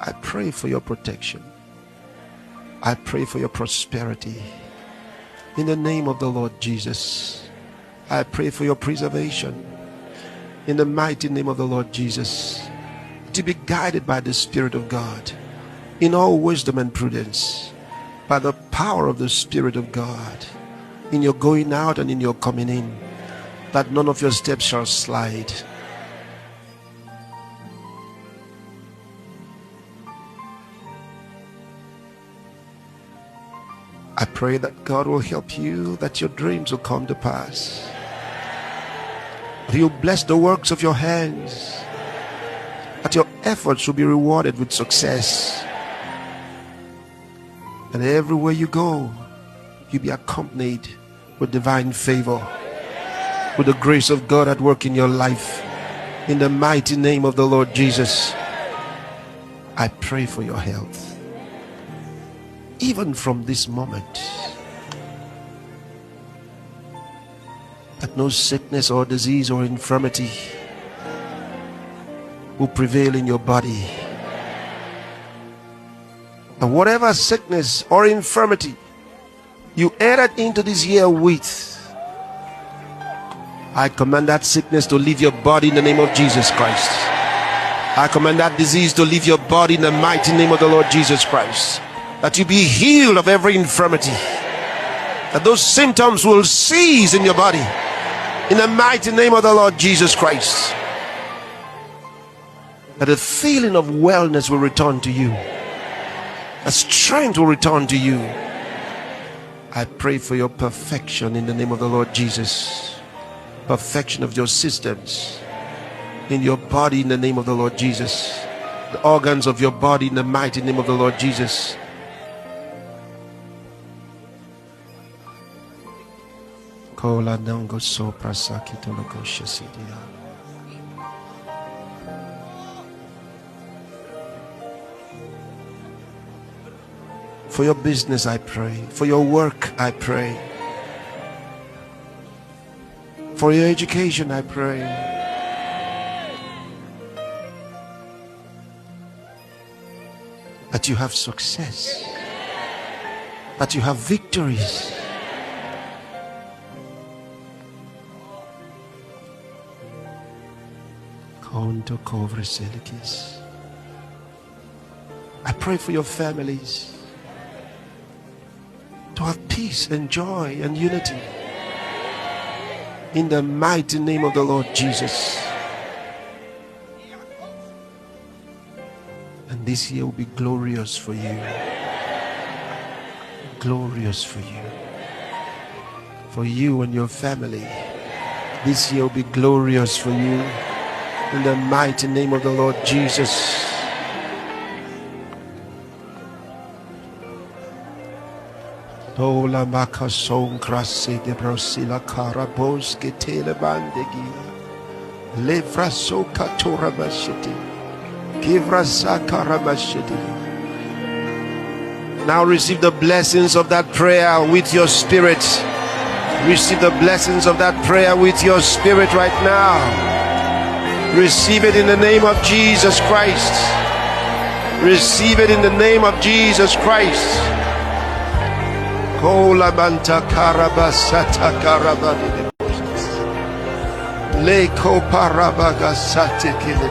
I pray for your protection. I pray for your prosperity. In the name of the Lord Jesus, I pray for your preservation. In the mighty name of the Lord Jesus, to be guided by the Spirit of God in all wisdom and prudence, by the power of the Spirit of God, in your going out and in your coming in, that none of your steps shall slide. I pray that God will help you, that your dreams will come to pass. He'll bless the works of your hands, that your efforts will be rewarded with success. And everywhere you go, you'll be accompanied with divine favor, with the grace of God at work in your life. In the mighty name of the Lord Jesus, I pray for your health. Even from this moment, that no sickness or disease or infirmity will prevail in your body. And whatever sickness or infirmity you entered into this year with, I command that sickness to leave your body in the name of Jesus Christ. I command that disease to leave your body in the mighty name of the Lord Jesus Christ. That you be healed of every infirmity. That those symptoms will cease in your body in the mighty name of the Lord Jesus Christ. That the feeling of wellness will return to you. A strength will return to you. I pray for your perfection in the name of the Lord Jesus. Perfection of your systems in your body in the name of the Lord Jesus. The organs of your body in the mighty name of the Lord Jesus. For your business I pray. For your work I pray. For your education I pray. That you have success. That you have victories. I pray for your families to have peace and joy and unity in the mighty name of the Lord Jesus. And this year will be glorious for you. Glorious for you. For you and your family. This year will be glorious for you. In the mighty name of the Lord Jesus. Ola makason krasi de brosila karabos getele bandegi. Levra soka torabashiti. Givra sakarabashiti. Now receive the blessings of that prayer with your spirit. Receive the blessings of that prayer with your spirit right now. Receive it in the name of Jesus Christ. Receive it in the name of Jesus Christ. Kola banta karabasata karabani. Leko parabagasate kile.